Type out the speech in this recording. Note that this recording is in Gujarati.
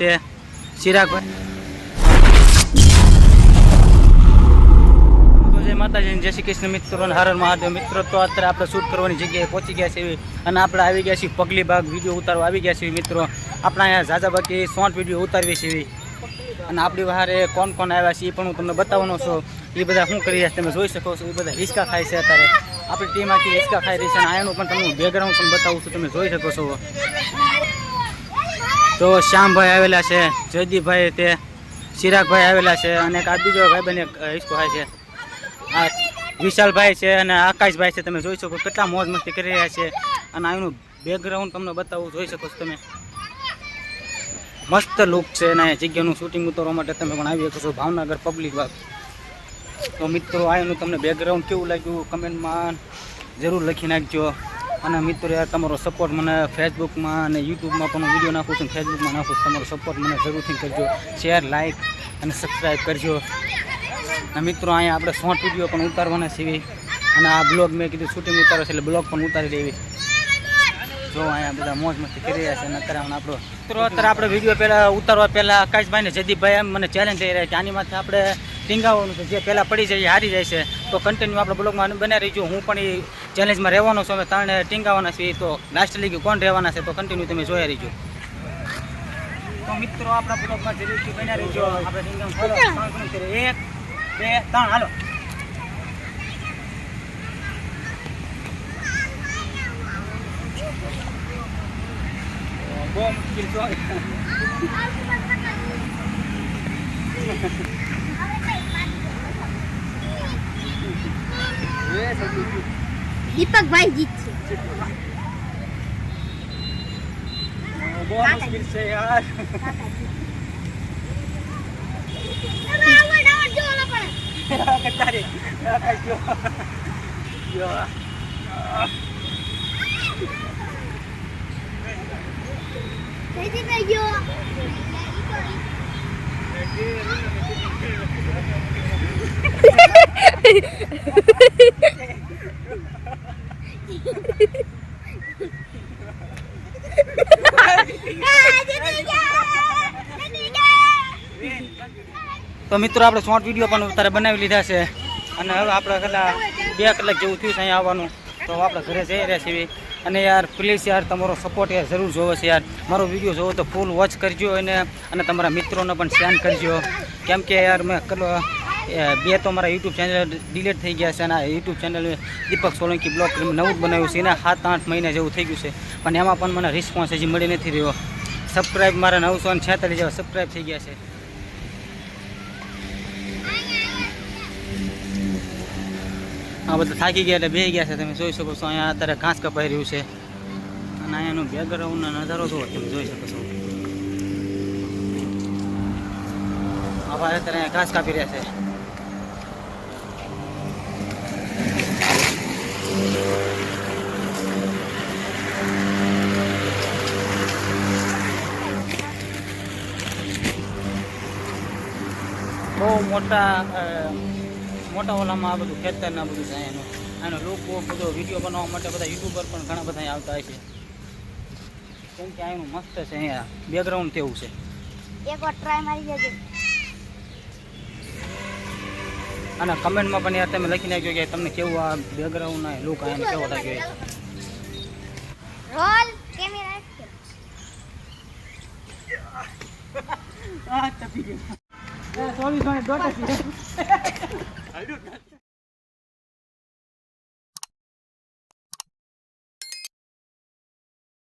તે ચિરાગભાઈ જય માતાજી, જય શ્રી કૃષ્ણ મિત્રો અને હર હર મહાદેવ મિત્રો. તો અત્યારે આપણે શૂટ કરવાની જગ્યાએ પહોંચી ગયા છીએ અને આપણે આવી ગયા છીએ પગલી બાગ વિડીયો ઉતારવા આવી ગયા છીએ મિત્રો. આપણે અહીંયા ઝાઝા બાકી શોર્ટ વિડીયો ઉતારવી છીએ અને આપણી બહાર કોણ કોણ આવ્યા છે એ પણ હું તમને બતાવવાનો છું. એ બધા શું કરી રહ્યા છે તમે જોઈ શકો છો. એ બધા હિંચકા ખાય છે અત્યારે. આપણી ટીમ આખી હિંચકા ખાઈ રહી છે અને આનું પણ તમને બેકગ્રાઉન્ડ પણ બતાવું છું, તમે જોઈ શકો છો. તો શ્યામભાઈ આવેલા છે, જયદીપભાઈ તે ચિરાગભાઈ આવેલા છે અને એક આ બીજો ભાઈ બને હિંચકો ખાય છે. આ વિશાલભાઈ છે અને આકાશભાઈ છે, તમે જોઈ શકો કેટલા મોજ મસ્તી કરી રહ્યા છે. અને આનું બેકગ્રાઉન્ડ તમને બતાવું, જોઈ શકો છો તમે. મસ્ત લુક છે અને જગ્યાનું શૂટિંગ ઉતારવા માટે તમે પણ આવી શકો છો ભાવનગર પબ્લિક બાગ. તો મિત્રો આનું તમને બેકગ્રાઉન્ડ કેવું લાગ્યું કમેન્ટમાં જરૂર લખી નાખજો. અને મિત્રો યાર તમારો સપોર્ટ મને ફેસબુકમાં અને યુટ્યુબમાં પણ હું વિડીયો નાખું છું, ફેસબુકમાં નાખું છું. તમારો સપોર્ટ મને જરૂરથી કરજો, શેર લાઇક અને સબસ્ક્રાઈબ કરજો. અને મિત્રો અહીંયા આપણે શોર્ટ વિડીયો પણ ઉતારવાના છીએ અને આ બ્લોગ મેં કીધું શૂટિંગ ઉતારે છે એટલે બ્લોગ પણ ઉતારી દેવી. જો અહીંયા બધા મોજ મસ્તી કરી રહ્યા છે અને અત્યારે આપણો મિત્રો આપણે વિડીયો પહેલાં ઉતારવા પહેલાં આકાશભાઈ ને જયદીપભાઈ એમ મને ચેલેન્જ થઈ રહ્યા કે આની માથે આપણે ટીંગાવવાનું છે, જે પહેલાં પડી જાય એ હારી જાય છે. તો કન્ટિન્યુ આપણે બ્લોગમાં બનાવી રહીશું. હું પણ એ ચેલેન્જમાં રહેવાનો છું. અમે ત્રણે ટીંગાવવાના છીએ. તો લાસ્ટ લીગ કોણ રહેવાના છે તો કન્ટિન્યુ તમે જોયા રહીજો. તો મિત્રો આપણા બ્લોગમાં જરૂરથી બનાવી રહીજો. આપણે ટીંગાવ 1 2 3 હાલો. બહુ મુશ્કેલ છે. દીપકભાઈ જીતશે. બહુ મુશ્કેલ છે યાર. તો મિત્રો આપણે શોર્ટ વિડીયો પણ અત્યારે બનાવી લીધા છે અને હવે આપણે કેટલા 2 કલાક જેવું થયું છે અહીંયા આવવાનું. તો આપણે ઘરે જઈ રહ્યા છીએ. અને યાર પ્લીઝ યાર તમારો સપોર્ટ યાર જરૂર જોવો છે યાર. મારો વિડીયો જોવો તો ફૂલ વોચ કરજો અને તમારા મિત્રોને પણ શેર કરજો. કેમ કે યાર મેં બે તો મારા યુટ્યુબ ચેનલ ડિલીટ થઈ ગયા છે અને આ યુટ્યુબ ચેનલ દીપક સોલંકી બ્લોગ નવું જ બનાવ્યું છે. એને 7-8 મહિના જેવું થઈ ગયું છે પણ એમાં પણ મને રિસ્પોન્સ હજી મળી નથી રહ્યો. સબસ્ક્રાઈબ મારા 946 જેવા સબસ્ક્રાઈબ થઈ ગયા છે. આ બધા થાકી ગયા એટલે બેસી ગયા છે, તમે જોઈ શકો છો. અહીંયા અત્યારે ઘાસ કપાઈ રહ્યું છે અને અહીંયાનો બેકગ્રાઉન્ડનો નજારો જુઓ, તમે જોઈ શકો છો. હવે અત્યારે અહીંયા ઘાસ કાપી રહ્યા છે. બહુ મોટા ઓલામાં આ બધું ખેતરના બધું છે. આનો લોકો બધો વિડીયો બનાવવા માટે બધા યુટ્યુબર પણ ઘણા બધા આવતા હોય છે. કેમ કે આનું મસ્ત છે, અહીંયા બેકગ્રાઉન્ડ કેવું છે. એકવાર ટ્રાય મારી જજો અને કમેન્ટમાં પણ યાર તમે લખી નાખજો કે તમને કેવું આ બેકગ્રાઉન્ડ ના લુક આનો કેવો લાગ્યો. Roll camera action. આ તપી ગયો. 24 મિનિટ દોઢ છે.